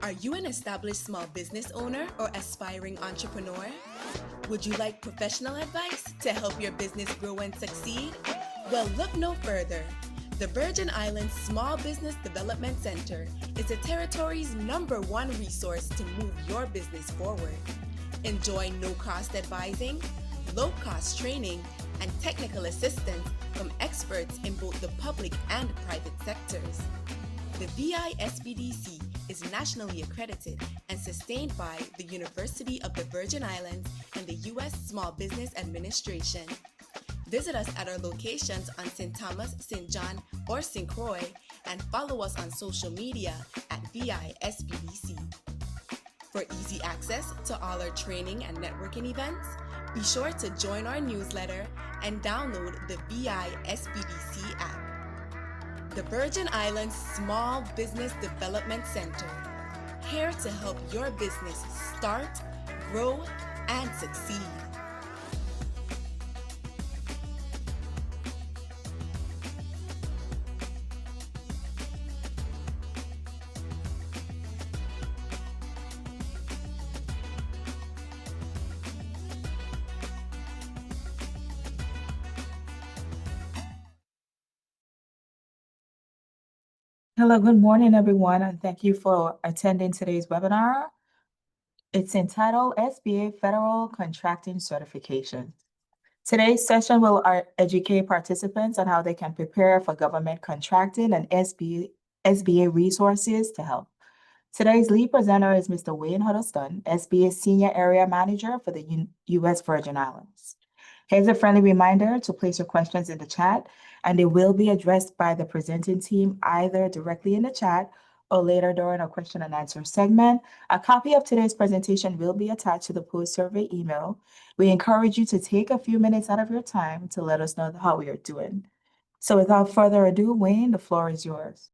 Are you an established small business owner or aspiring entrepreneur? Would you like professional advice to help your business grow and succeed? Well, look no further. The Virgin Islands Small Business Development Center is the territory's #1 resource to move your business forward. Enjoy no-cost advising, low-cost training, and technical assistance from experts in both the public and private sectors. The VI-SBDC is nationally accredited and sustained by the University of the Virgin Islands and the U.S. Small Business Administration. Visit us at our locations on St. Thomas, St. John, or St. Croix, and follow us on social media at VI-SBDC. For easy access to all our training and networking events, be sure to join our newsletter and download the VI-SBDC app. The Virgin Islands Small Business Development Center, here to help your business start, grow, and succeed. Hello, good morning, everyone, and thank you for attending today's webinar. It's entitled SBA Federal Contracting Certification. Today's session will educate participants on how they can prepare for government contracting and SBA resources to help. Today's lead presenter is Mr. Wayne Huddleston, SBA Senior Area Manager for the U.S. Virgin Islands. Here's a friendly reminder to place your questions in the chat, and they will be addressed by the presenting team either directly in the chat or later during our question and answer segment. A copy of today's presentation will be attached to the post-survey email. We encourage you to take a few minutes out of your time to let us know how we are doing. So without further ado, Wayne, the floor is yours.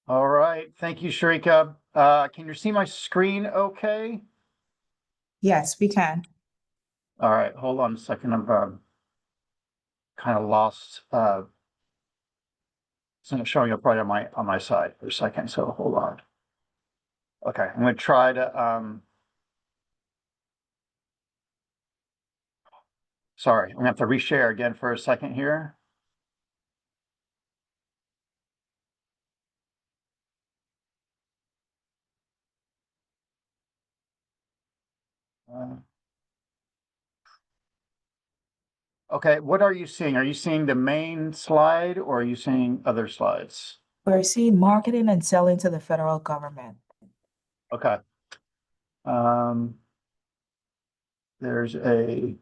All right, thank you, Sharika. Can you see my screen okay? Yes, we can. All right, hold on a second. I've kind of lost. It's not showing up right on my side for a second, so hold on. Okay, I'm going to try to. Sorry, I'm going to have to reshare again for a second here. Okay, what are you seeing? Are you seeing the main slide or are you seeing other slides? We're seeing marketing and selling to the federal government. Okay. There's a.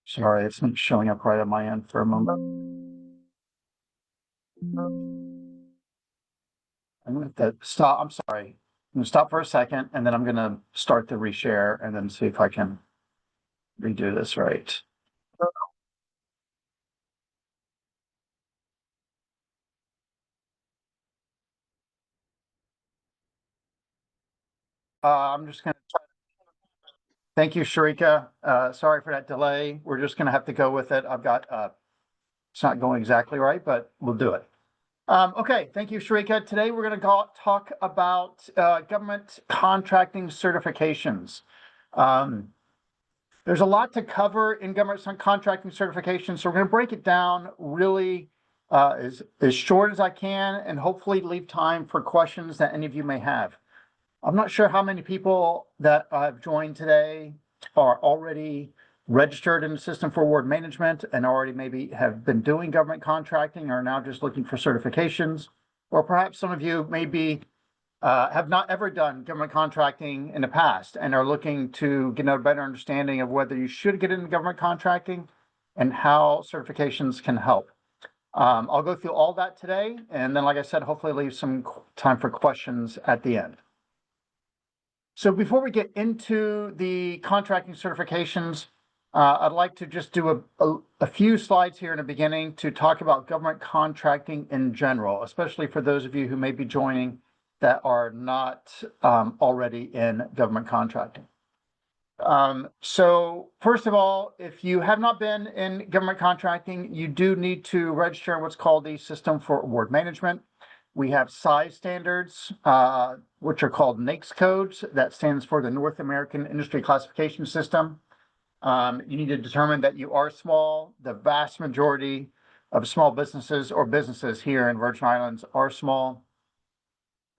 Sorry, it's not showing up right on my end for a moment. I'm going to have to stop. I'm sorry. I'm going to stop for a second and then I'm going to start the reshare and then see if I can redo this right. I'm just going to try. Thank you, Sharika. Sorry for that delay. We're just going to have to go with it. I've got, it's not going exactly right, but we'll do it. Okay, thank you, Sharika. Today we're going to talk about government contracting certifications. There's a lot to cover in government contracting certifications, so we're going to break it down really as short as I can and hopefully leave time for questions that any of you may have. I'm not sure how many people that have joined today are already registered in the system for award management and already maybe have been doing government contracting or are now just looking for certifications, or perhaps some of you maybe have not ever done government contracting in the past and are looking to get a better understanding of whether you should get into government contracting and how certifications can help. I'll go through all that today, and then, like I said, hopefully leave some time for questions at the end. So before we get into the contracting certifications, I'd like to just do a few slides here in the beginning to talk about government contracting in general, especially for those of you who may be joining that are not already in government contracting. So first of all, if you have not been in government contracting, you do need to register in what's called the System for Award Management. We have size standards, which are called NAICS codes. That stands for the North American Industry Classification System. You need to determine that you are small. The vast majority of small businesses or businesses here in Virgin Islands are small.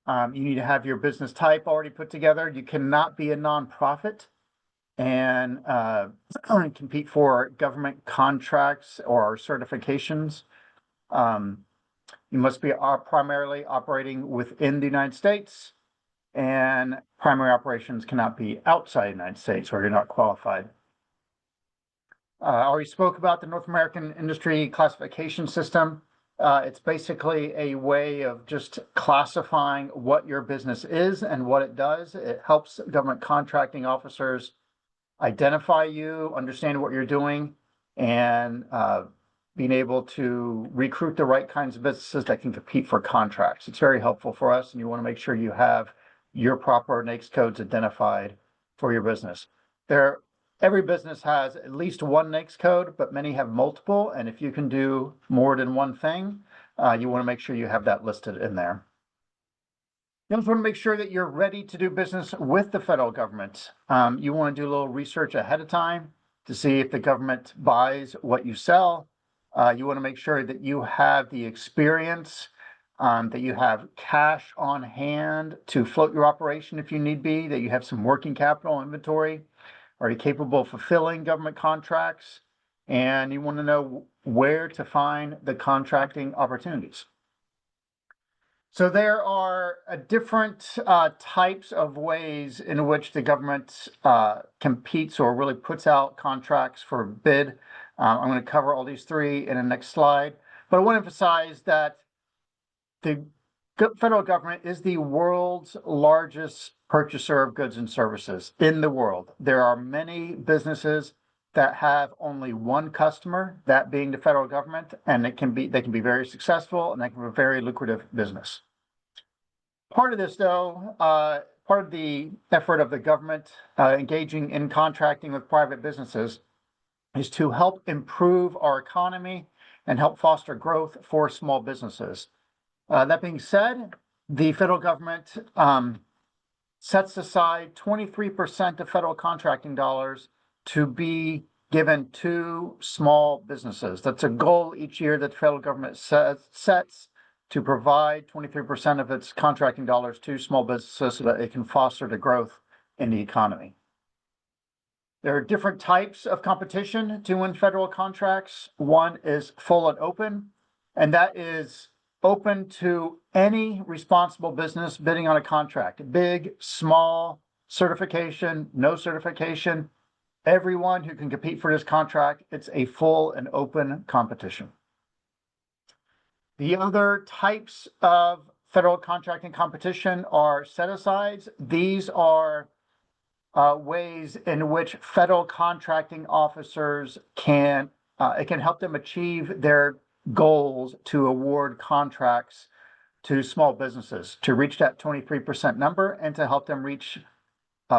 You need to have your business type already put together. You cannot be a nonprofit and compete for government contracts or certifications. You must be primarily operating within the United States, and primary operations cannot be outside the United States or you're not qualified. I already spoke about the North American Industry Classification System. It's basically a way of just classifying what your business is and what it does. It helps government contracting officers identify you, understand what you're doing, and being able to recruit the right kinds of businesses that can compete for contracts. It's very helpful for us, and you want to make sure you have your proper NAICS codes identified for your business. Every business has at least one NAICS code, but many have multiple, and if you can do more than one thing, you want to make sure you have that listed in there. You also want to make sure that you're ready to do business with the federal government. You want to do a little research ahead of time to see if the government buys what you sell. You want to make sure that you have the experience, that you have cash on hand to float your operation if you need be, that you have some working capital inventory. Are you capable of fulfilling government contracts? And you want to know where to find the contracting opportunities. So there are different types of ways in which the government competes or really puts out contracts for bid. I'm going to cover all these three in the next slide, but I want to emphasize that the federal government is the world's largest purchaser of goods and services in the world. There are many businesses that have only one customer, that being the federal government, and they can be very successful and they can be a very lucrative business. Part of this, though, part of the effort of the government engaging in contracting with private businesses is to help improve our economy and help foster growth for small businesses. That being said, the federal government sets aside 23% of federal contracting dollars to be given to small businesses. That's a goal each year that the federal government sets to provide 23% of its contracting dollars to small businesses so that it can foster the growth in the economy. There are different types of competition to win federal contracts. One is full and open, and that is open to any responsible business bidding on a contract. Big, small, certification, no certification. Everyone who can compete for this contract, it's a full and open competition. The other types of federal contracting competition are set-asides. These are ways in which federal contracting officers can help them achieve their goals to award contracts to small businesses to reach that 23% number and to help them reach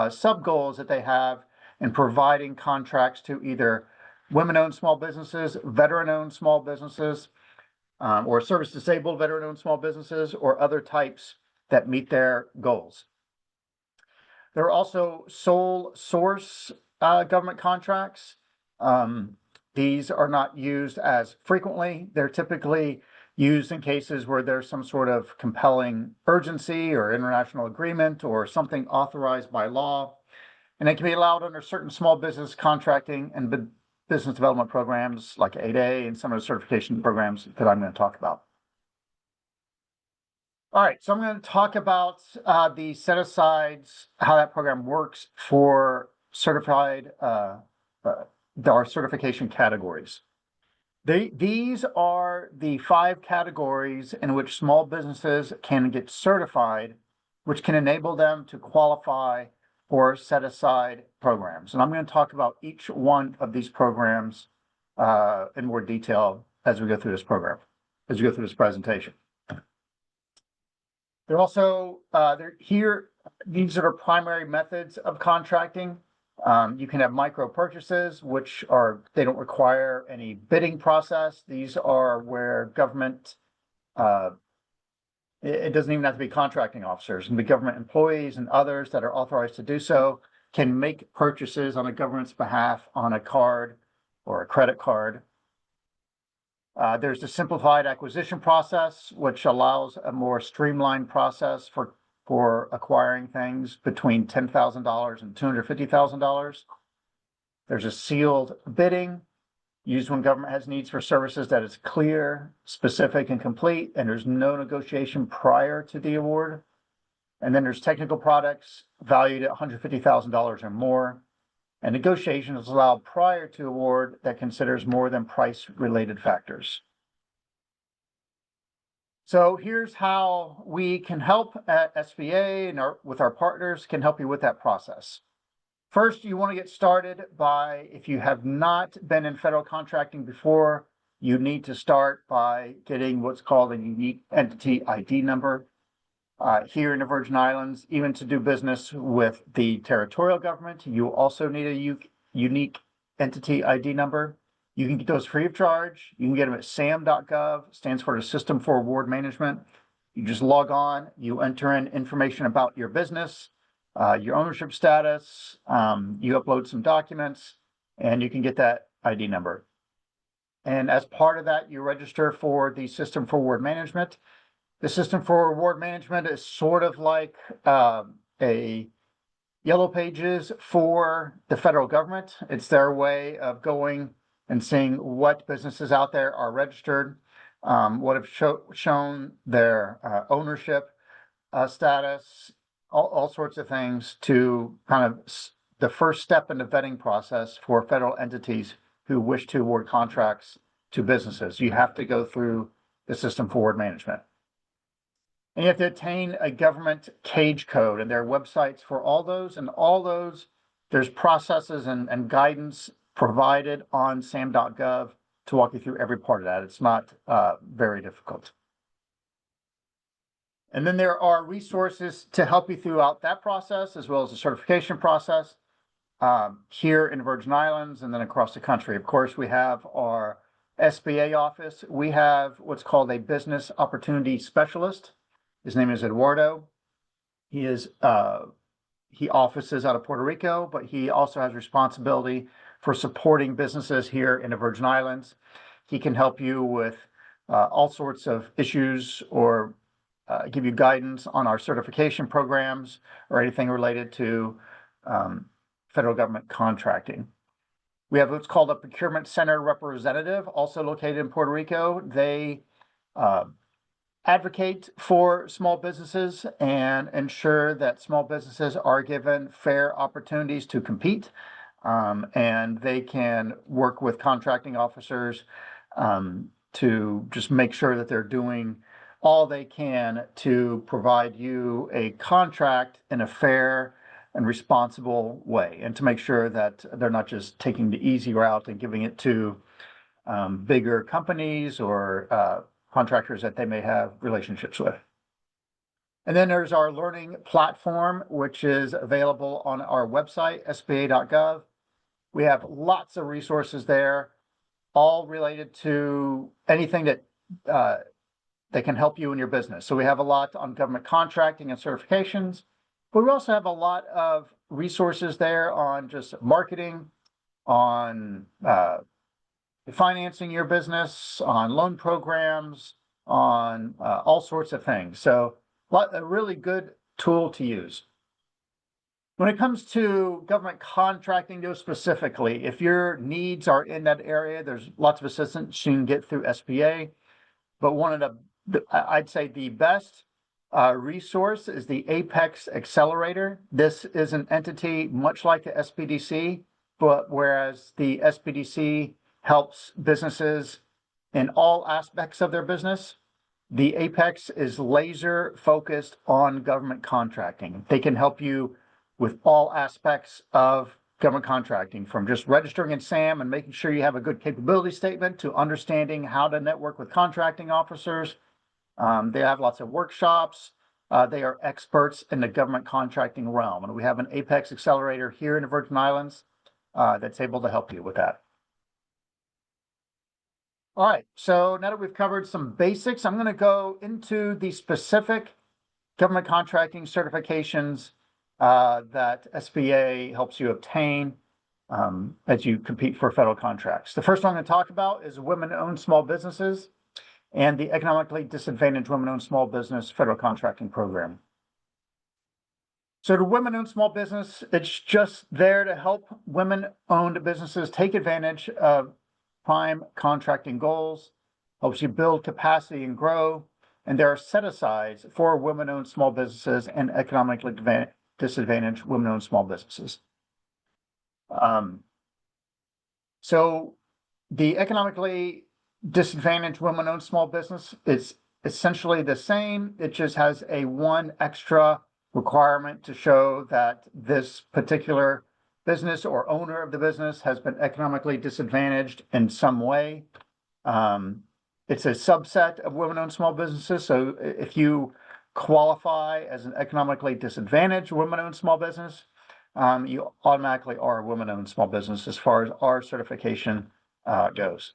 sub goals that they have in providing contracts to either women-owned small businesses, veteran-owned small businesses, or service-disabled veteran-owned small businesses, or other types that meet their goals. There are also sole source government contracts. These are not used as frequently. They're typically used in cases where there's some sort of compelling urgency or international agreement or something authorized by law. And they can be allowed under certain small business contracting and business development programs like 8A and some of the certification programs that I'm going to talk about. All right, so I'm going to talk about the set-asides, how that program works for certified, our certification categories. These are the 5 categories in which small businesses can get certified, which can enable them to qualify for set-aside programs. And I'm going to talk about each one of these programs in more detail as we go through this program, as we go through this presentation. They're also, these are primary methods of contracting. You can have micro purchases, which they don't require any bidding process. These are where government, it doesn't even have to be contracting officers. It can be government employees and others that are authorized to do so can make purchases on a government's behalf on a card or a credit card. There's the simplified acquisition process, which allows a more streamlined process for acquiring things between $10,000 and $250,000. There's a sealed bidding used when government has needs for services that is clear, specific, and complete, and there's no negotiation prior to the award. And then there's technical products valued at $150,000 or more. And negotiation is allowed prior to award that considers more than price-related factors. So here's how we can help at SBA and with our partners can help you with that process. First, you want to get started by, if you have not been in federal contracting before, you need to start by getting what's called a unique entity ID number. Here in the Virgin Islands, even to do business with the territorial government, you also need a unique entity ID number. You can get those free of charge. You can get them at sam.gov, stands for the System for Award Management. You just log on, you enter in information about your business, your ownership status, you upload some documents, and you can get that ID number. And as part of that, you register for the System for Award Management. The System for Award Management is sort of like a Yellow Pages for the federal government. It's their way of going and seeing what businesses out there are registered, what have shown their ownership status, all sorts of things to kind of the first step in the vetting process for federal entities who wish to award contracts to businesses. You have to go through the System for Award Management. And you have to obtain a government cage code, and there are websites for all those, and all those, there's processes and guidance provided on sam.gov to walk you through every part of that. It's not very difficult. And then there are resources to help you throughout that process, as well as the certification process here in the Virgin Islands and then across the country. Of course, we have our SBA office. We have what's called a business opportunity specialist. His name is Eduardo. He offices out of Puerto Rico, but he also has responsibility for supporting businesses here in the Virgin Islands. He can help you with all sorts of issues or give you guidance on our certification programs or anything related to federal government contracting. We have what's called a procurement center representative, also located in Puerto Rico. They advocate for small businesses and ensure that small businesses are given fair opportunities to compete. And they can work with contracting officers to just make sure that they're doing all they can to provide you a contract in a fair and responsible way, and to make sure that they're not just taking the easy route and giving it to bigger companies or contractors that they may have relationships with. And then there's our learning platform, which is available on our website, sba.gov. We have lots of resources there, all related to anything that can help you in your business. So we have a lot on government contracting and certifications, but we also have a lot of resources there on just marketing, on financing your business, on loan programs, on all sorts of things. So a really good tool to use. When it comes to government contracting, though, specifically, if your needs are in that area, there's lots of assistance you can get through SBA. But one of I'd say the best resource is the Apex Accelerator. This is an entity much like the SBDC, but whereas the SBDC helps businesses in all aspects of their business, the Apex is laser focused on government contracting. They can help you with all aspects of government contracting, from just registering in SAM and making sure you have a good capability statement to understanding how to network with contracting officers. They have lots of workshops They are experts in the government contracting realm, and we have an Apex accelerator here in the Virgin Islands that's able to help you with that. All right, so now that we've covered some basics, I'm going to go into the specific government contracting certifications that SBA helps you obtain as you compete for federal contracts. The first one I'm going to talk about is women-owned small businesses and the Economically Disadvantaged Women-Owned Small Business Federal Contracting Program. So the women-owned small business, it's just there to help women-owned businesses take advantage of prime contracting goals, helps you build capacity and grow, and there are set-asides for women-owned small businesses and economically disadvantaged women-owned small businesses. So the economically disadvantaged women-owned small business is essentially the same. It just has a one extra requirement to show that this particular business or owner of the business has been economically disadvantaged in some way. It's a subset of women-owned small businesses. So if you qualify as an economically disadvantaged women-owned small business, you automatically are a women-owned small business as far as our certification goes.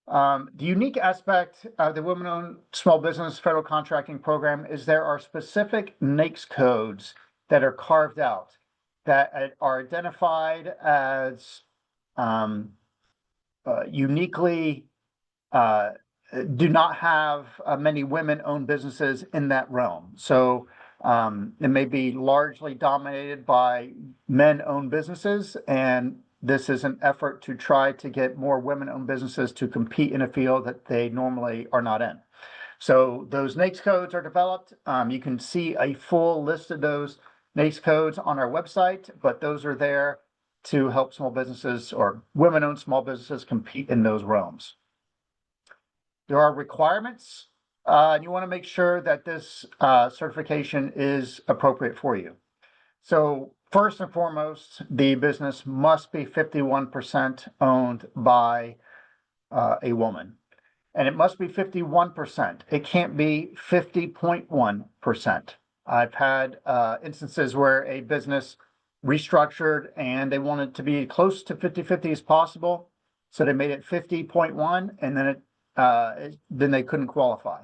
The unique aspect of the Women-Owned Small Business Federal Contracting Program is there are specific NAICS codes that are carved out that are identified as uniquely do not have many women-owned businesses in that realm. So it may be largely dominated by men-owned businesses, and this is an effort to try to get more women-owned businesses to compete in a field that they normally are not in. So those NAICS codes are developed. You can see a full list of those NAICS codes on our website, but those are there to help small businesses or women-owned small businesses compete in those realms. There are requirements, and you want to make sure that this certification is appropriate for you. So first and foremost, the business must be 51% owned by a woman, and it must be 51%. It can't be 50.1%. I've had instances where a business restructured and they wanted to be close to 50-50 as possible. So they made it 50.1, and then they couldn't qualify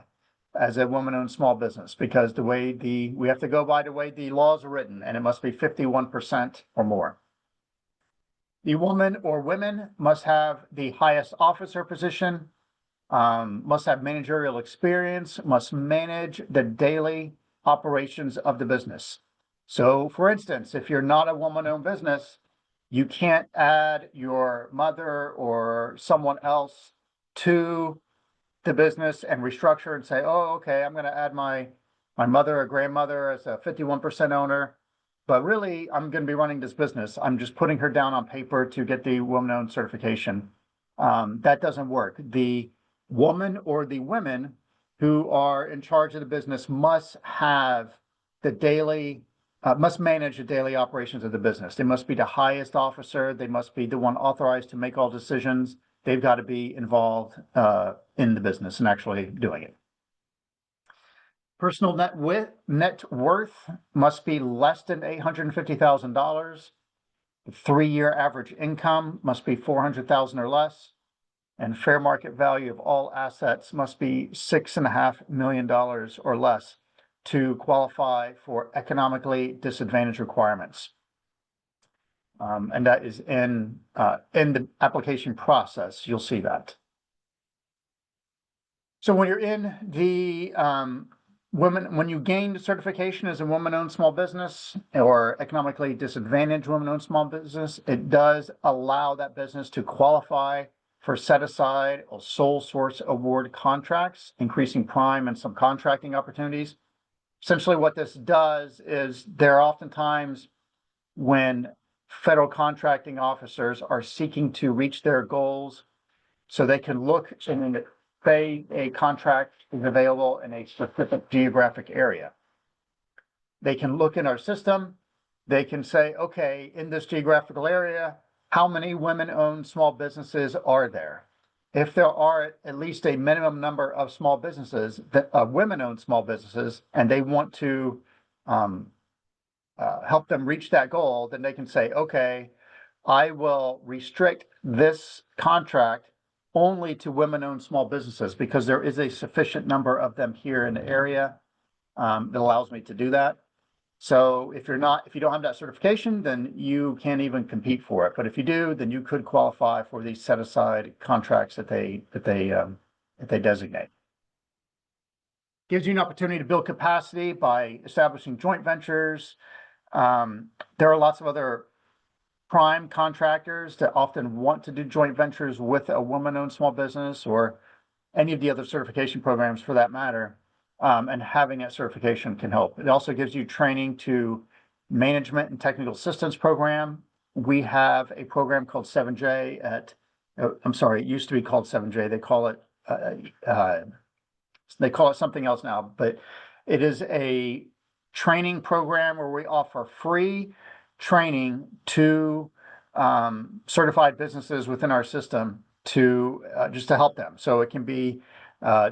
as a woman-owned small business because we have to go by the way the laws are written, and it must be 51% or more. The woman or women must have the highest officer position, must have managerial experience, must manage the daily operations of the business. So for instance, if you're not a woman-owned business, you can't add your mother or someone else to the business and restructure and say, oh, okay, I'm going to add my mother or grandmother as a 51% owner, but really I'm going to be running this business. I'm just putting her down on paper to get the woman-owned certification. That doesn't work. The woman or the women who are in charge of the business must have the daily, must manage the daily operations of the business. They must be the highest officer. They must be the one authorized to make all decisions. They've got to be involved in the business and actually doing it. Personal net worth must be less than $850,000. The 3-year average income must be $400,000 or less. And fair market value of all assets must be $6.5 million or less to qualify for economically disadvantaged requirements. And that is in the application process. You'll see that. So when you're in the when you gain the certification as a woman-owned small business or economically disadvantaged woman-owned small business, it does allow that business to qualify for set-aside or sole source award contracts, increasing prime and subcontracting opportunities. Essentially what this does is there are oftentimes when federal contracting officers are seeking to reach their goals, so they can look and say a contract is available in a specific geographic area. They can look in our system. They can say, okay, in this geographical area, how many women-owned small businesses are there? if there are at least a minimum number of small businesses that women-owned small businesses, and they want to help them reach that goal, then they can say, okay, I will restrict this contract only to women-owned small businesses because there is a sufficient number of them here in the area that allows me to do that. So if you don't have that certification, then you can't even compete for it. But if you do, then you could qualify for these set-aside contracts that they designate. Gives you an opportunity to build capacity by establishing joint ventures. There are lots of other prime contractors that often want to do joint ventures with a woman-owned small business or any of the other certification programs for that matter. And having that certification can help. It also gives you training to management and technical assistance program. We have a program called 7J at, I'm sorry, it used to be called 7J. They call it something else now, but it is a training program where we offer free training to certified businesses within our system to just to help them. So it can be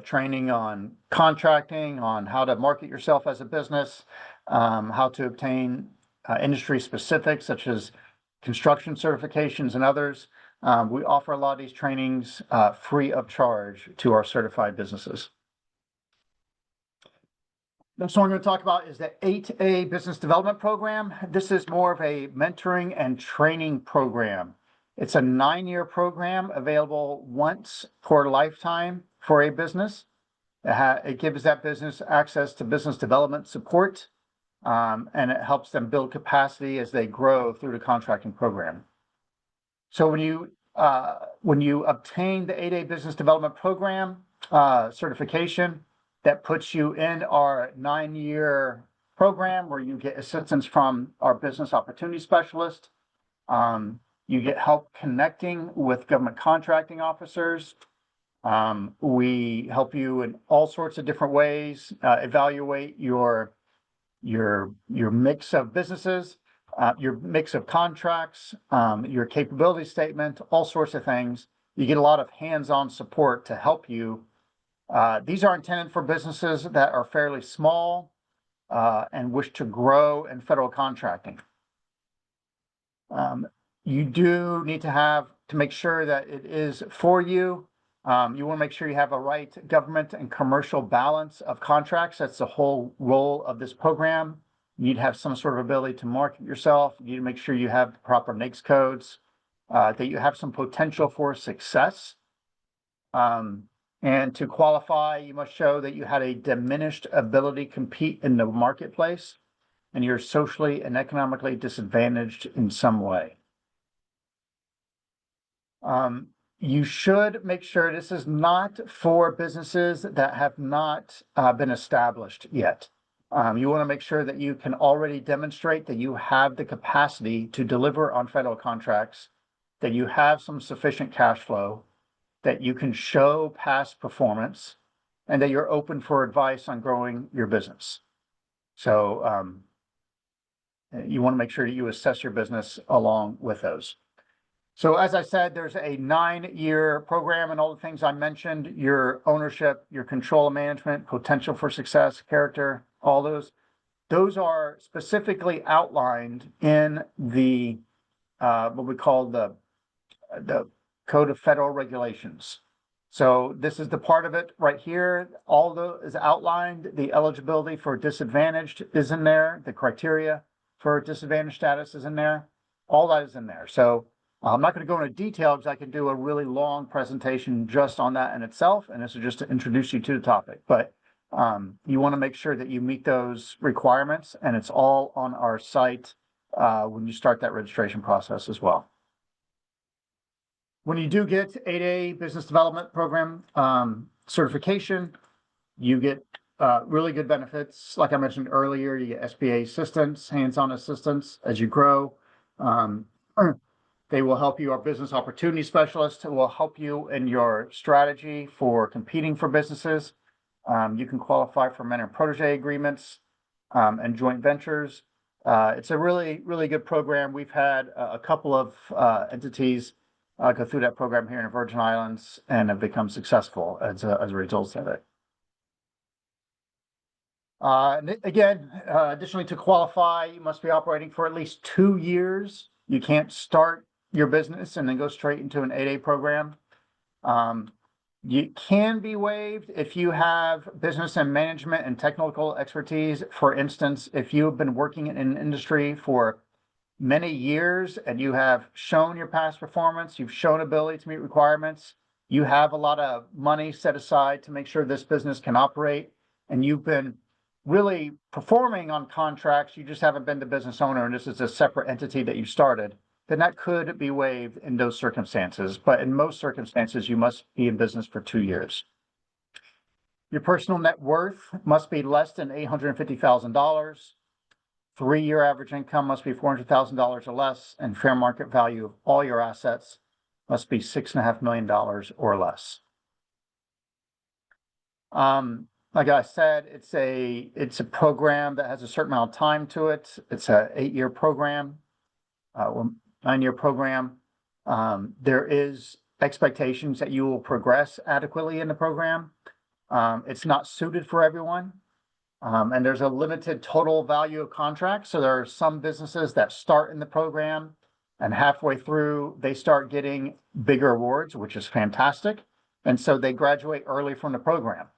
training on contracting, on how to market yourself as a business, how to obtain industry specifics such as construction certifications and others. We offer a lot of these trainings free of charge to our certified businesses. Next one I'm going to talk about is the 8A Business Development Program. This is more of a mentoring and training program. It's a 9-year program available once per lifetime for a business. It gives that business access to business development support, and it helps them build capacity as they grow through the contracting program. So when you obtain the 8A Business Development Program certification, that puts you in our 9-year program where you get assistance from our business opportunity specialist. You get help connecting with government contracting officers. We help you in all sorts of different ways, evaluate your mix of businesses, your mix of contracts, your capability statement, all sorts of things. You get a lot of hands-on support to help you. These are intended for businesses that are fairly small and wish to grow in federal contracting. You do need to make sure that it is for you. You want to make sure you have a right government and commercial balance of contracts. That's the whole role of this program. You need to have some sort of ability to market yourself. You need to make sure you have the proper NAICS codes, that you have some potential for success. And to qualify, you must show that you had a diminished ability to compete in the marketplace and you're socially and economically disadvantaged in some way. You should make sure this is not for businesses that have not been established yet. You want to make sure that you can already demonstrate that you have the capacity to deliver on federal contracts, that you have some sufficient cash flow, that you can show past performance, and that you're open for advice on growing your business. So you want to make sure that you assess your business along with those. So as I said, there's a 9-year program, and all the things I mentioned, your ownership, your control and management, potential for success, character, all those are specifically outlined in the what we call the Code of Federal Regulations. So this is the part of it right here. All is outlined. The eligibility for disadvantaged is in there. The criteria for disadvantaged status is in there. All that is in there. So I'm not going to go into detail because I can do a really long presentation just on that in itself. And this is just to introduce you to the topic. But you want to make sure that you meet those requirements, and it's all on our site when you start that registration process as well. When you do get 8A Business Development Program certification, you get really good benefits. Like I mentioned earlier, you get SBA assistance, hands-on assistance as you grow. They will help you. Our business opportunity specialist will help you in your strategy for competing for businesses. You can qualify for mentor and protege agreements and joint ventures. It's a really, really good program. We've had a couple of entities go through that program here in the Virgin Islands and have become successful as a result of it. Additionally, to qualify, you must be operating for at least 2 years. You can't start your business and then go straight into an 8A program. You can be waived if you have business and management and technical expertise. For instance, if you have been working in an industry for many years and you have shown your past performance, you've shown ability to meet requirements, you have a lot of money set aside to make sure this business can operate, and you've been really performing on contracts, you just haven't been the business owner and this is a separate entity that you started, then that could be waived in those circumstances. But in most circumstances, you must be in business for 2 years. Your personal net worth must be less than $850,000. 3-year average income must be $400,000 or less, and fair market value of all your assets must be $6.5 million or less. Like I said, it's a program that has a certain amount of time to it. It's a 8-year program, 9-year program. There is expectations that you will progress adequately in the program. It's not suited for everyone. And there's a limited total value of contracts. So there are some businesses that start in the program and halfway through, they start getting bigger awards, which is fantastic. And so they graduate early from the program.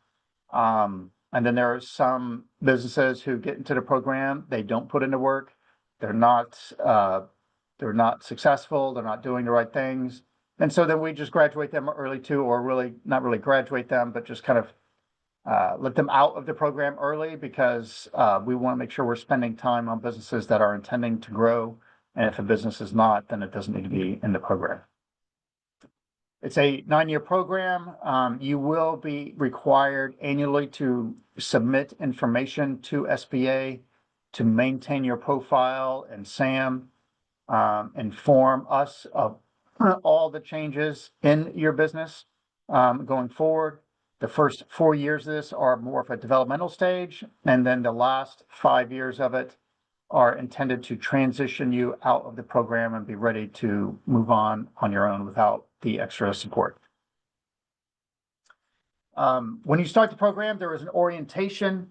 And then there are some businesses who get into the program, they don't put in the work, they're not successful, they're not doing the right things. And so then we just graduate them early too, or really not really graduate them, but just kind of let them out of the program early, because we want to make sure we're spending time on businesses that are intending to grow. And if a business is not, then it doesn't need to be in the program. It's a 9-year program. You will be required annually to submit information to SBA to maintain your profile, and SAM, inform us of all the changes in your business going forward. The first 4 years of this are more of a developmental stage, and then the last 5 years of it are intended to transition you out of the program and be ready to move on your own without the extra support. When you start the program, there is an orientation.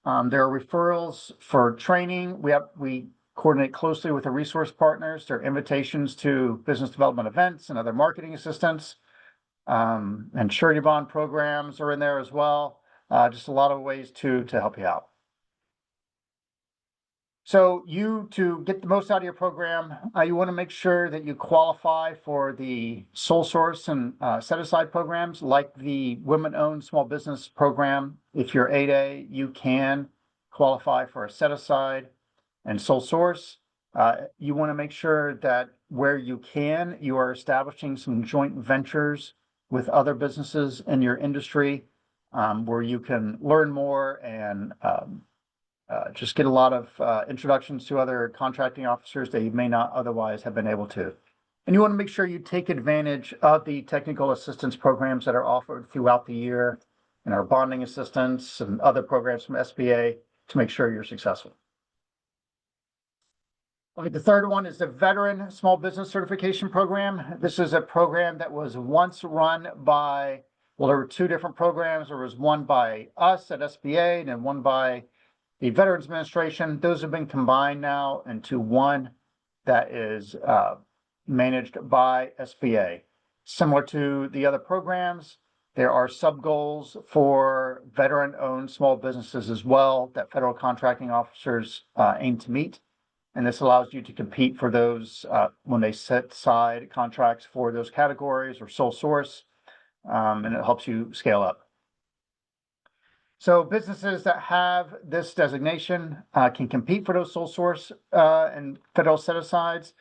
There are referrals for training. We coordinate closely with the resource partners. There are invitations to business development events and other marketing assistance. And surety bond programs are in there as well. Just a lot of ways to help you out. So to get the most out of your program, you want to make sure that you qualify for the sole source and set-aside programs, like the women-owned small business program. If you're 8A, you can qualify for a set-aside and sole source. You want to make sure that where you can, you are establishing some joint ventures with other businesses in your industry, where you can learn more and just get a lot of introductions to other contracting officers that you may not otherwise have been able to. And you want to make sure you take advantage of the technical assistance programs that are offered throughout the year, and our bonding assistance and other programs from SBA to make sure you're successful. Okay, the third one is the Veteran Small Business Certification Program. This is a program that was once run by, well, there were 2 different programs. There was one by us at SBA and then one by the Veterans Administration. Those have been combined now into one that is managed by SBA. Similar to the other programs, there are sub-goals for veteran-owned small businesses as well that federal contracting officers aim to meet. And this allows you to compete for those when they set aside contracts for those categories or sole source, and it helps you scale up. So businesses that have this designation can compete for those sole source and federal set-asides,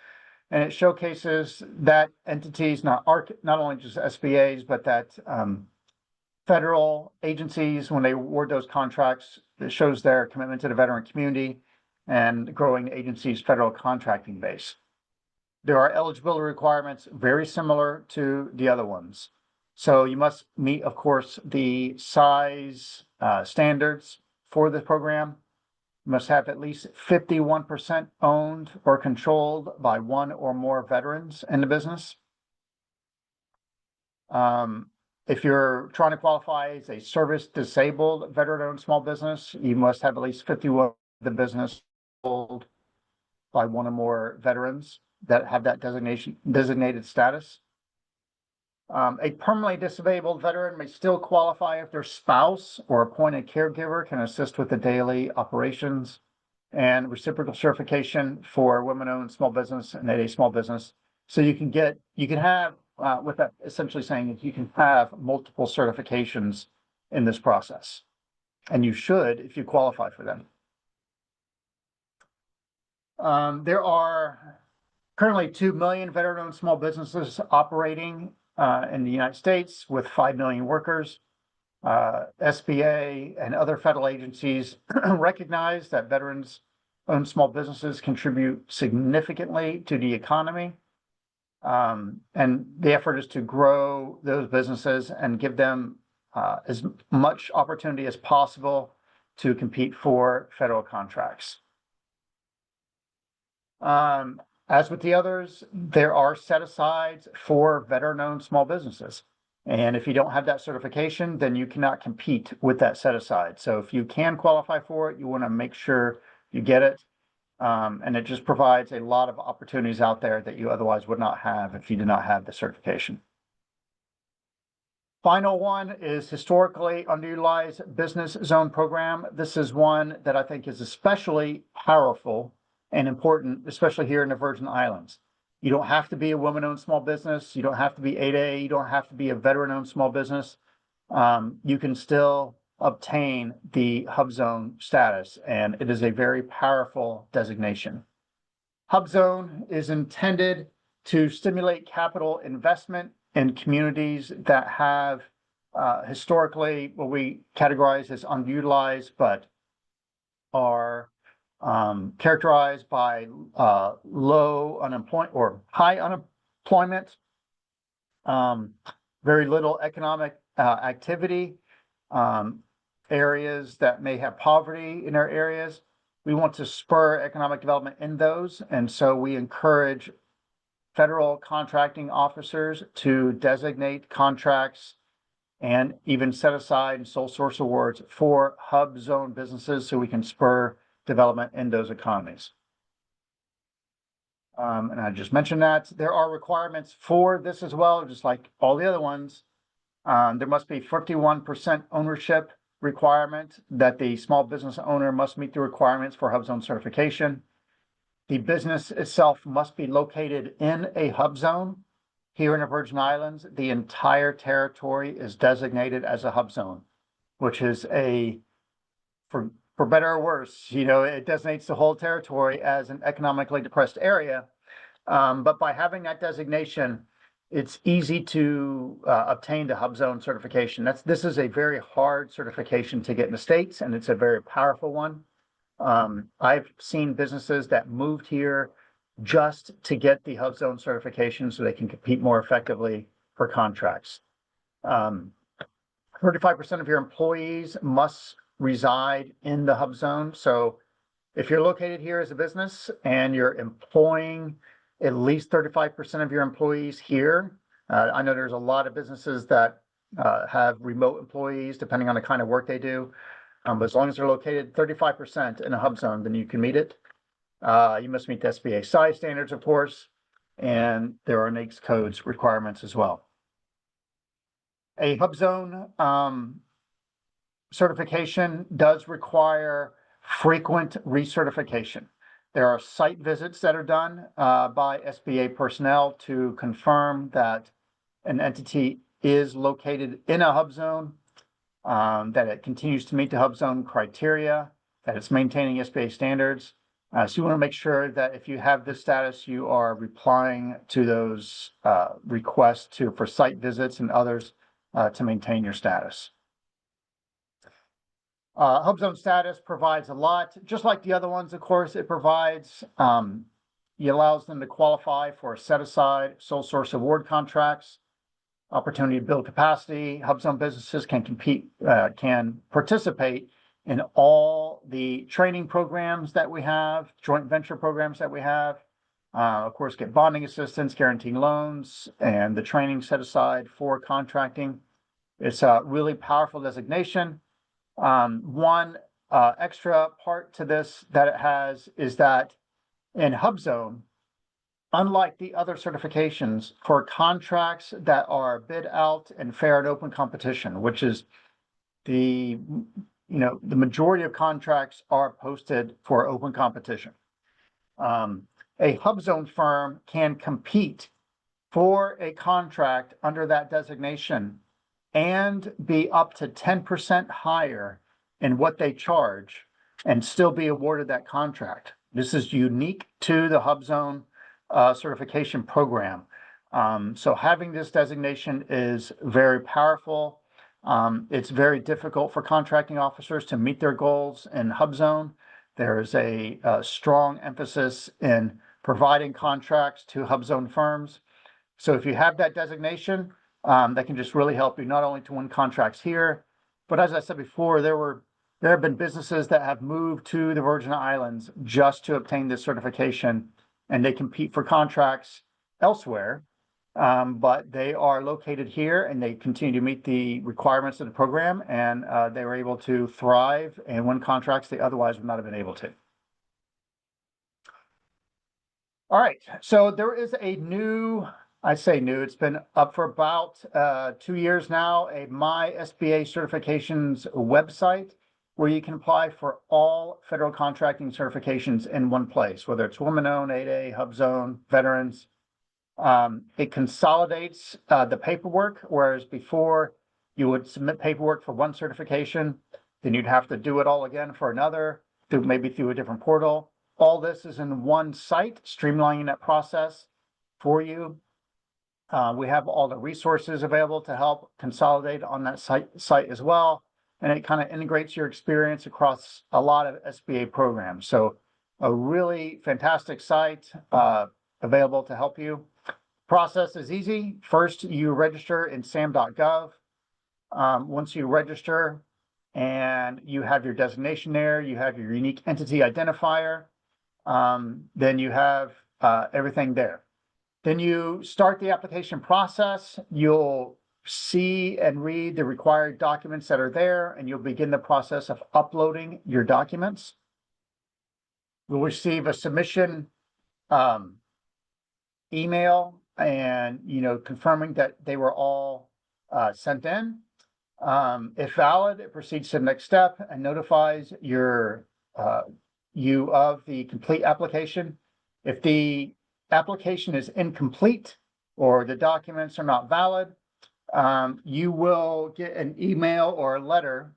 and it showcases that entities, not only just SBAs, but that federal agencies, when they award those contracts, it shows their commitment to the veteran community and growing the agency's federal contracting base. There are eligibility requirements very similar to the other ones. So you must meet, of course, the size standards for the program. You must have at least 51% owned or controlled by one or more veterans in the business. If you're trying to qualify as a service disabled veteran-owned small business, you must have at least 51 of the business owned by one or more veterans that have that designated status. A permanently disabled veteran may still qualify if their spouse or appointed caregiver can assist with the daily operations, and reciprocal certification for women-owned small business and a small business. So you can have, what that essentially saying is you can have multiple certifications in this process, and you should if you qualify for them. There are currently 2 million veteran-owned small businesses operating in the United States with 5 million workers. SBA and other federal agencies recognize that veterans-owned small businesses contribute significantly to the economy. And the effort is to grow those businesses and give them as much opportunity as possible to compete for federal contracts. As with the others, there are set-asides for veteran-owned small businesses. And if you don't have that certification, then you cannot compete with that set-aside. So if you can qualify for it, you want to make sure you get it. And it just provides a lot of opportunities out there that you otherwise would not have if you did not have the certification. Final one is historically underutilized business zone program. This is one that I think is especially powerful and important, especially here in the Virgin Islands. You don't have to be a woman-owned small business. You don't have to be 8A. You don't have to be a veteran-owned small business. You can still obtain the hub zone status, and it is a very powerful designation. Hub zone is intended to stimulate capital investment in communities that have historically what we categorize as underutilized, but are characterized by low unemployment or high unemployment, very little economic activity, areas that may have poverty in their areas. We want to spur economic development in those, and so we encourage federal contracting officers to designate contracts and even set aside sole source awards for hub zone businesses so we can spur development in those economies. And I just mentioned that there are requirements for this as well, just like all the other ones. There must be 51% ownership requirement that the small business owner must meet the requirements for hub zone certification. The business itself must be located in a hub zone. Here in the Virgin Islands, the entire territory is designated as a hub zone, which is for better or worse, it designates the whole territory as an economically depressed area. But by having that designation, it's easy to obtain the hub zone certification. This is a very hard certification to get in the States, and it's a very powerful one. I've seen businesses that moved here just to get the hub zone certification so they can compete more effectively for contracts. 35% of your employees must reside in the hub zone. So if you're located here as a business and you're employing at least 35% of your employees here, I know there's a lot of businesses that have remote employees depending on the kind of work they do. But as long as they're located 35% in a hub zone, then you can meet it. You must meet the SBA size standards, of course, and there are NAICS codes requirements as well. A hub zone certification does require frequent recertification. There are site visits that are done by SBA personnel to confirm that an entity is located in a hub zone, that it continues to meet the hub zone criteria, that it's maintaining SBA standards. So you want to make sure that if you have this status, you are replying to those requests for site visits and others to maintain your status. Hub zone status provides a lot, just like the other ones, of course. It provides, it allows them to qualify for set-aside sole source award contracts, opportunity to build capacity. Hub zone businesses can participate in all the training programs that we have, joint venture programs that we have, Of course, get bonding assistance, guaranteeing loans, and the training set aside for contracting. It's a really powerful designation. One extra part to this that it has is that in HubZone, unlike the other certifications, for contracts that are bid out in fair and open competition, which is the majority of contracts are posted for open competition. A HubZone firm can compete for a contract under that designation and be up to 10% higher in what they charge and still be awarded that contract. This is unique to the HubZone certification program. So having this designation is very powerful. It's very difficult for contracting officers to meet their goals in HubZone. There is a strong emphasis in providing contracts to HubZone firms. So if you have that designation, that can just really help you not only to win contracts here, but as I said before, there have been businesses that have moved to the Virgin Islands just to obtain this certification, and they compete for contracts elsewhere, but they are located here and they continue to meet the requirements of the program, and they were able to thrive and win contracts they otherwise would not have been able to. All right, so there is a new, I say new, it's been up for about 2 years now, a My SBA Certifications website where you can apply for all federal contracting certifications in one place, whether it's women-owned, 8A, HubZone, veterans. It consolidates the paperwork, whereas before you would submit paperwork for one certification, then you'd have to do it all again for another, maybe through a different portal. All this is in one site, streamlining that process for you. We have all the resources available to help consolidate on that site as well. And it kind of integrates your experience across a lot of SBA programs. So a really fantastic site available to help you. Process is easy. First, you register in sam.gov. Once you register and you have your designation there, you have your unique entity identifier, then you have everything there. Then you start the application process. You'll see and read the required documents that are there, and you'll begin the process of uploading your documents. You'll receive a submission email and confirming that they were all sent in. If valid, it proceeds to the next step and notifies you of the complete application. If the application is incomplete or the documents are not valid, you will get an email or a letter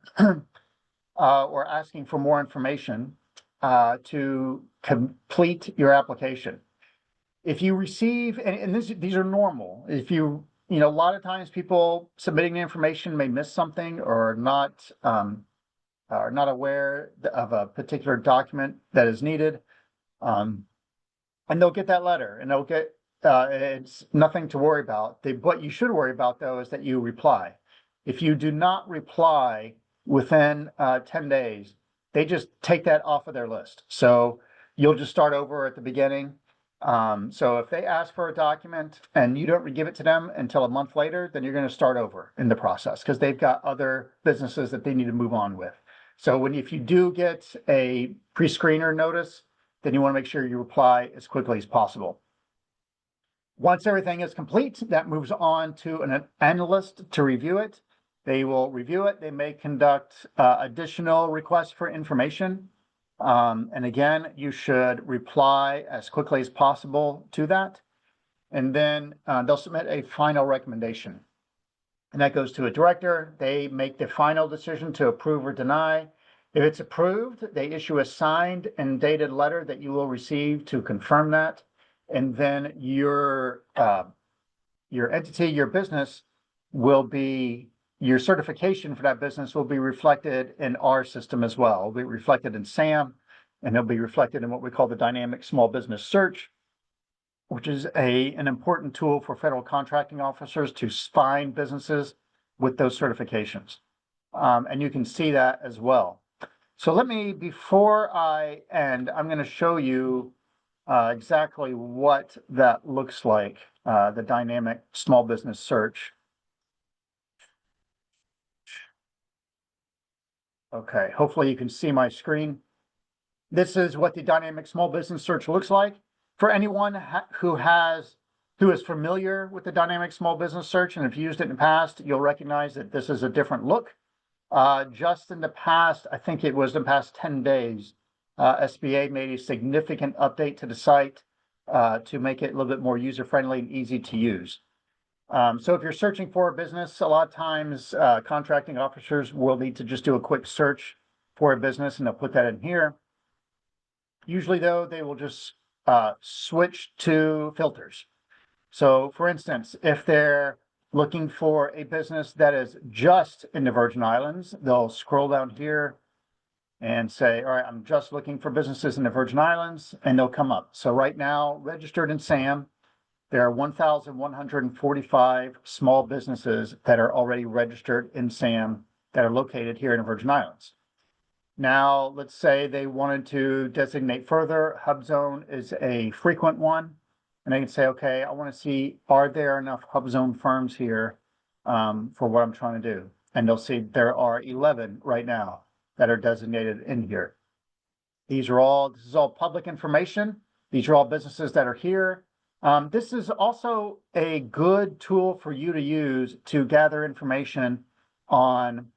or asking for more information to complete your application. If you receive, and these are normal, if a lot of times people submitting the information may miss something or not aware of a particular document that is needed, and they'll get that letter and they'll get it's nothing to worry about. What you should worry about, though, is that you reply. If you do not reply within 10 days, they just take that off of their list. So you'll just start over at the beginning. So if they ask for a document and you don't give it to them until a month later, then you're going to start over in the process because they've got other businesses that they need to move on with. So if you do get a pre-screener notice, then you want to make sure you reply as quickly as possible. Once everything is complete, that moves on to an analyst to review it. They will review it. They may conduct additional requests for information. And again, you should reply as quickly as possible to that. And then they'll submit a final recommendation. And that goes to a director. They make the final decision to approve or deny. If it's approved, they issue a signed and dated letter that you will receive to confirm that. And then your entity, your business will be, your certification for that business will be reflected in our system as well. It'll be reflected in SAM, and it'll be reflected in what we call the Dynamic Small Business Search, which is an important tool for federal contracting officers to find businesses with those certifications. And you can see that as well. So before I end, I'm going to show you exactly what that looks like, the dynamic small business search. Okay, hopefully you can see my screen. This is what the dynamic small business search looks like. For anyone who is familiar with the dynamic small business search and have used it in the past, you'll recognize that this is a different look. Just in the past, I think it was the past 10 days, SBA made a significant update to the site to make it a little bit more user-friendly and easy to use. So if you're searching for a business, a lot of times contracting officers will need to just do a quick search for a business and they'll put that in here. Usually though, they will just switch to filters. So for instance, if they're looking for a business that is just in the Virgin Islands, they'll scroll down here and say, all right, I'm just looking for businesses in the Virgin Islands, and they'll come up. So right now, registered in SAM, there are 1,145 small businesses that are already registered in SAM that are located here in the Virgin Islands. Now, let's say they wanted to designate further. HubZone is a frequent one. And they can say, okay, I want to see, are there enough HubZone firms here for what I'm trying to do? And they'll see there are 11 right now that are designated in here. This is all public information. These are all businesses that are here. This is also a good tool for you to use to gather information on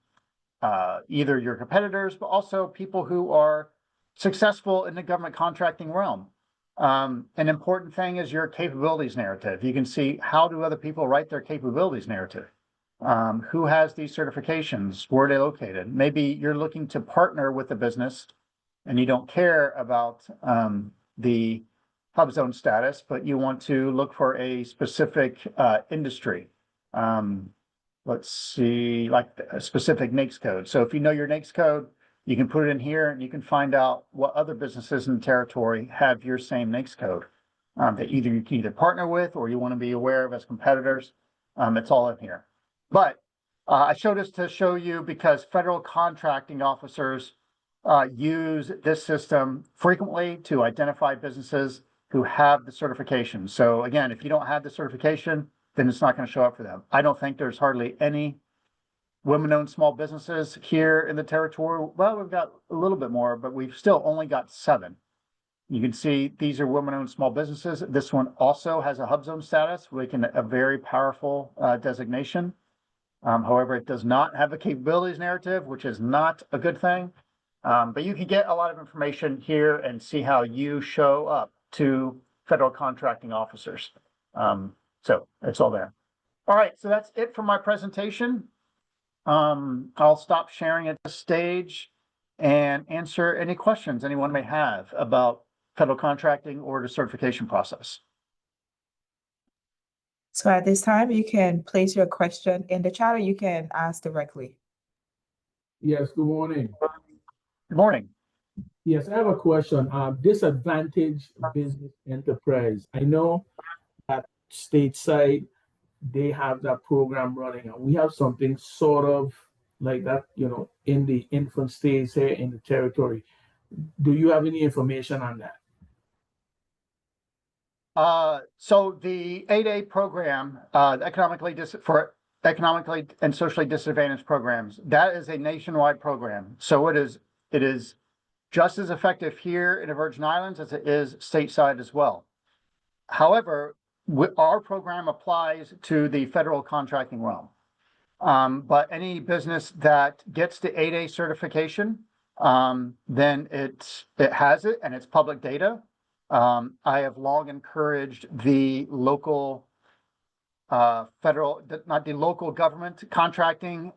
either your competitors, but also people who are successful in the government contracting realm. An important thing is your capabilities narrative. You can see, how do other people write their capabilities narrative? Who has these certifications? Where are they located? Maybe you're looking to partner with a business and you don't care about the HubZone status, but you want to look for a specific industry. Let's see, like a specific NAICS code. So if you know your NAICS code, you can put it in here and you can find out what other businesses in the territory have your same NAICS code that you can either partner with or you want to be aware of as competitors. It's all in here. But I showed this to show you because federal contracting officers use this system frequently to identify businesses who have the certification. So again, if you don't have the certification, then it's not going to show up for them. I don't think there's hardly any women-owned small businesses here in the territory. Well, we've got a little bit more, but we've still only got 7. You can see these are women-owned small businesses. This one also has a HubZone status, a very powerful designation. However, it does not have a capabilities narrative, which is not a good thing. But you can get a lot of information here and see how you show up to federal contracting officers. So it's all there. All right, so that's it for my presentation. I'll stop sharing at this stage and answer any questions anyone may have about federal contracting or the certification process. So at this time, you can place your question in the chat or you can ask directly. Yes, good morning. Good morning. Yes, I have a question. Disadvantaged business enterprise. I know that stateside, they have that program running, and we have something sort of like that, in the infant stage here in the territory. Do you have any information on that? So the 8A program, economically and socially disadvantaged programs, that is a nationwide program. So it is just as effective here in the Virgin Islands as it is stateside as well. However, our program applies to the federal contracting realm. But any business that gets the 8A certification, then it has it and it's public data. I have long encouraged the local not the local government contracting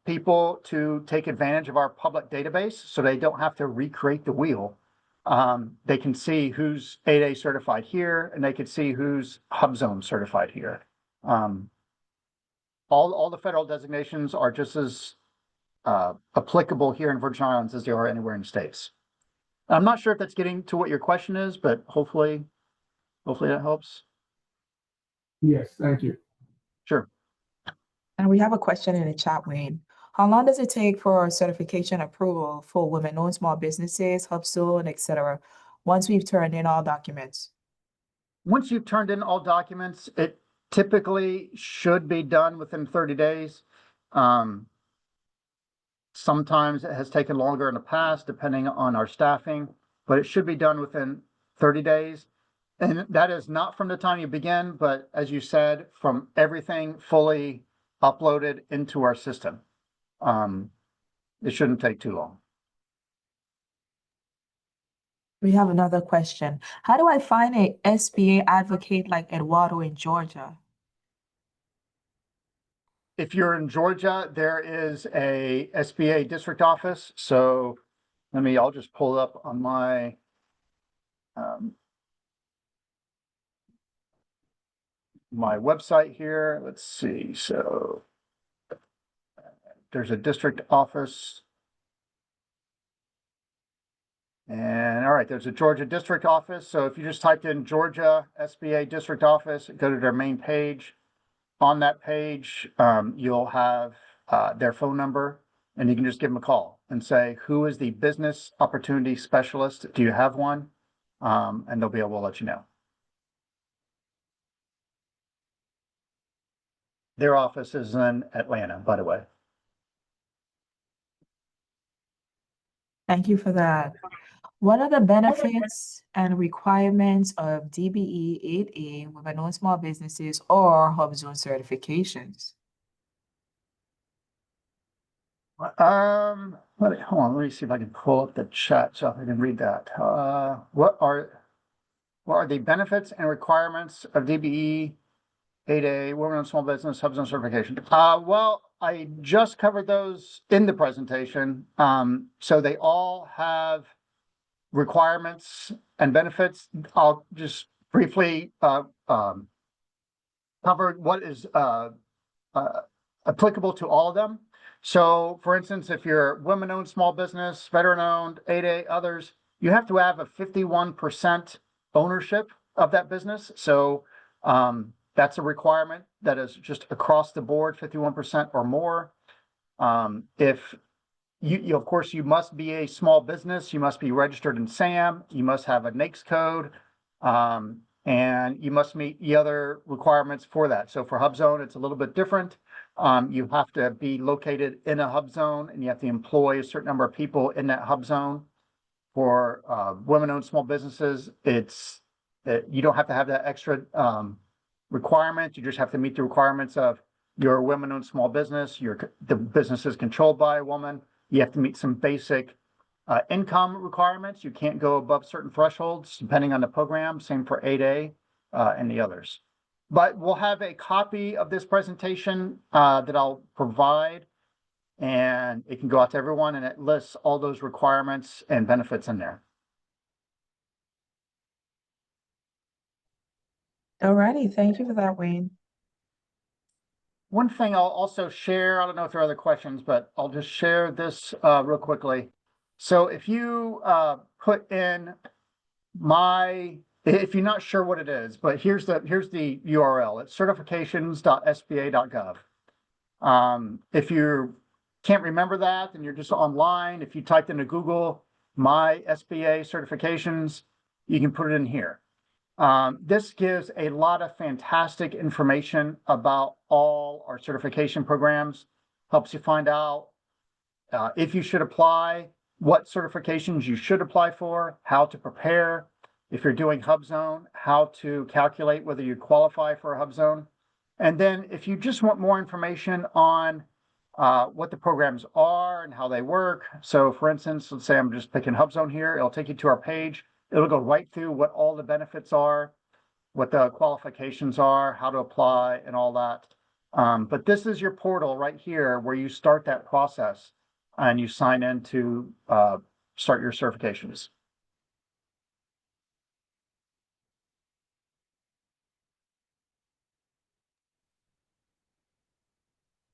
people to take advantage of our public database so they don't have to recreate the wheel. They can see who's 8A certified here and they can see who's HubZone certified here. All the federal designations are just as applicable here in Virgin Islands as they are anywhere in the States. I'm not sure if that's getting to what your question is, but hopefully that helps. Yes, thank you. Sure. And we have a question in the chat, Wayne. How long does it take for certification approval for women-owned small businesses, HubZone, etc.? once we've turned in all documents? Once you've turned in all documents, it typically should be done within 30 days. Sometimes it has taken longer in the past, depending on our staffing, but it should be done within 30 days. And that is not from the time you begin, but as you said, from everything fully uploaded into our system. It shouldn't take too long. We have another question. How do I find a SBA advocate like Eduardo in Georgia? If you're in Georgia, there is a SBA district office. So I'll just pull up on my my website here. Let's see. So there's a district office. And all right, there's a Georgia district office. So if you just typed in Georgia SBA district office, go to their main page. On that page, you'll have their phone number, and you can just give them a call and say, who is the business opportunity specialist? Do you have one? And they'll be able to let you know. Their office is in Atlanta, by the way. Thank you for that. What are the benefits and requirements of DBE 8A women-owned small businesses or hub zone certifications? Hold on, let me see if I can pull up the chat so I can read that. What are the benefits and requirements of DBE 8A women-owned small business hub zone certification? Well, I just covered those in the presentation. So they all have requirements and benefits. I'll just briefly cover what is applicable to all of them. So for instance, if you're women-owned small business, veteran-owned, 8A, others, you have to have a 51% ownership of that business. So that's a requirement that is just across the board, 51% or more. If you, of course, you must be a small business. You must be registered in SAM. You must have a NAICS code, and you must meet the other requirements for that. So for hub zone, it's a little bit different. You have to be located in a hub zone, and you have to employ a certain number of people in that hub zone. For women-owned small businesses, you don't have to have that extra requirement. You just have to meet the requirements of your women-owned small business. The business is controlled by a woman. You have to meet some basic income requirements. You can't go above certain thresholds depending on the program. Same for 8A and the others. But we'll have a copy of this presentation that I'll provide, and it can go out to everyone, and it lists all those requirements and benefits in there. All righty, thank you for that, Wayne. One thing I'll also share, I don't know if there are other questions, but I'll just share this real quickly. So if you put in if you're not sure what it is, but here's the URL. It's certifications.sba.gov. If you can't remember that and you're just online, if you typed into Google my SBA certifications, you can put it in here. This gives a lot of fantastic information about all our certification programs, helps you find out if you should apply, what certifications you should apply for, how to prepare. If you're doing hub zone, how to calculate whether you qualify for a hub zone. And then if you just want more information on what the programs are and how they work. So for instance, let's say I'm just picking hub zone here. It'll take you to our page. It'll go right through what all the benefits are, what the qualifications are, how to apply, and all that. But this is your portal right here where you start that process and you sign in to start your certifications.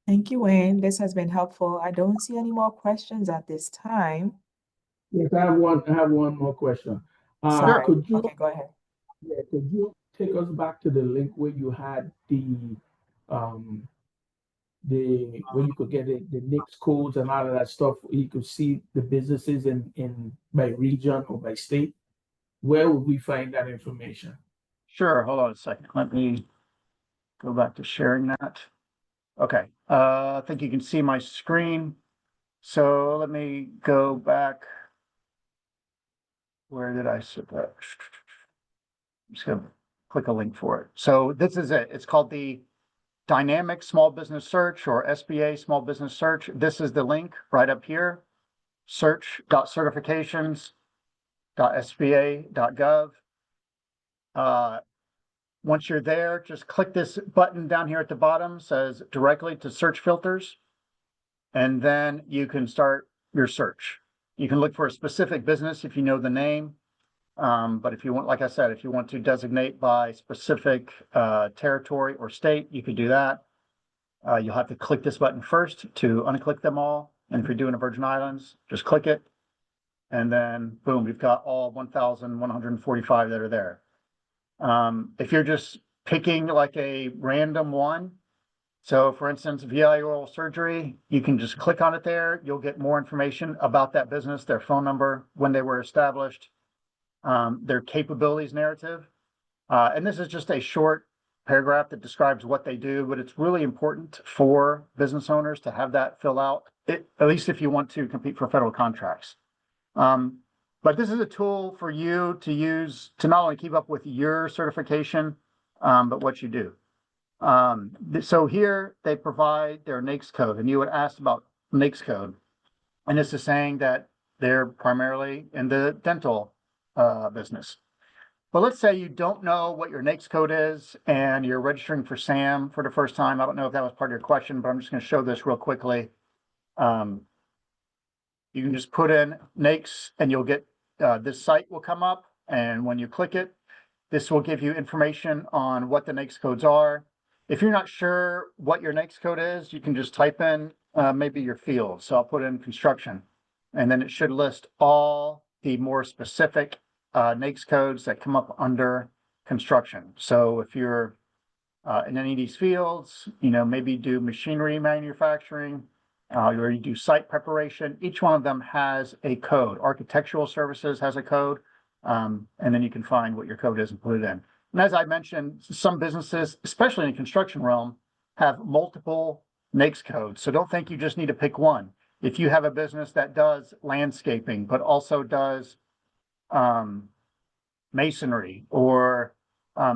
Thank you, Wayne. This has been helpful. I don't see any more questions at this time. Yes, I have one more question. Sorry. Could you Okay, go ahead. could you take us back to the link where you had where you could get the NAICS codes and all of that stuff, you could see the businesses in by region or by state? where would we find that information? Sure, hold on a second. Let me go back to sharing that. Okay, I think you can see my screen. So let me go back. Where did I set that? I'm just gonna click a link for it. So this is it. It's called the Dynamic Small Business Search, or SBA Small Business Search. This is the link right up here. Search.certifications.sba.gov. Once you're there, just click this button down here at the bottom, says directly to search filters, and then you can start your search. You can look for a specific business if you know the name. But if you want, like I said, if you want to designate by specific territory or state, you could do that. You'll have to click this button first to unclick them all. And if you're doing the Virgin Islands, just click it. And then boom, we've got all 1,145 that are there. If you're just picking like a random one, so for instance, VI oral surgery, you can just click on it there. You'll get more information about that business, their phone number, when they were established, their capabilities narrative. And this is just a short paragraph that describes what they do, but it's really important for business owners to have that fill out, at least if you want to compete for federal contracts. But this is a tool for you to use to not only keep up with your certification, but what you do. So here they provide their NAICS code, and you had asked about NAICS code. And this is saying that they're primarily in the dental business. But let's say you don't know what your NAICS code is and you're registering for SAM for the first time. I don't know if that was part of your question, but I'm just going to show this real quickly. You can just put in NAICS and you'll get this site will come up. And when you click it, this will give you information on what the NAICS codes are. If you're not sure what your NAICS code is, you can just type in maybe your field. So I'll put in construction, and then it should list all the more specific NAICS codes that come up under construction. So if you're in any of these fields, maybe do machinery manufacturing, or you do site preparation, each one of them has a code. Architectural services has a code, and then you can find what your code is and put it in. And as I mentioned, some businesses, especially in the construction realm, have multiple NAICS codes. So don't think you just need to pick one. If you have a business that does landscaping, but also does masonry or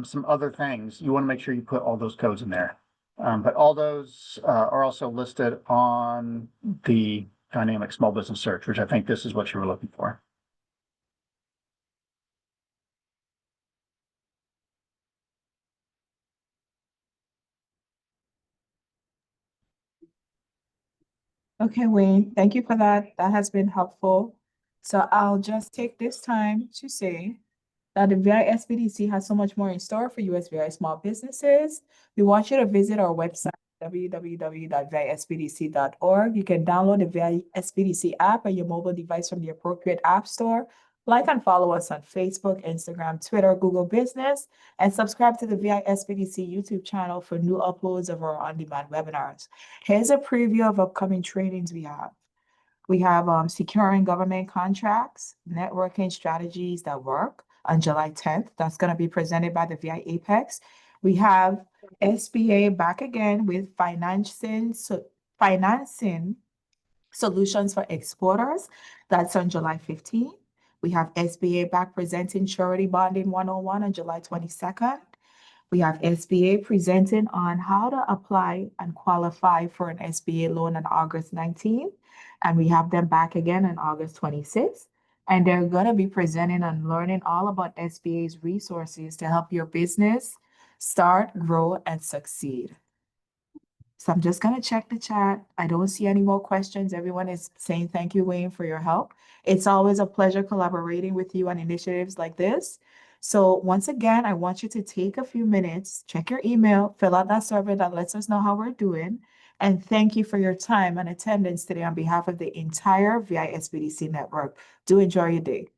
some other things, you want to make sure you put all those codes in there. But all those are also listed on the Dynamic Small Business Search, which I think this is what you were looking for. Okay, Wayne, thank you for that. That has been helpful. So I'll just take this time to say that the VI SBDC has so much more in store for you as VI small businesses. We want you to visit our website, www.visbdc.org. You can download the VI SBDC app on your mobile device from the appropriate app store. Like and follow us on Facebook, Instagram, Twitter, Google Business, and subscribe to the VI SBDC YouTube channel for new uploads of our on-demand webinars. Here's a preview of upcoming trainings we have. We have securing government contracts, networking strategies that work on July 10th. That's going to be presented by the VI Apex. We have SBA back again with financing solutions for exporters. That's on July 15th. We have SBA back presenting Surety Bonding 101 on July 22nd. We have SBA presenting on how to apply and qualify for an SBA loan on August 19th. And we have them back again on August 26th. And they're going to be presenting and learning all about SBA's resources to help your business start, grow, and succeed. So I'm just going to check the chat. I don't see any more questions. Everyone is saying thank you, Wayne, for your help. It's always a pleasure collaborating with you on initiatives like this. So once again, I want you to take a few minutes, check your email, fill out that survey that lets us know how we're doing. And thank you for your time and attendance today on behalf of the entire VI SBDC network. Do enjoy your day.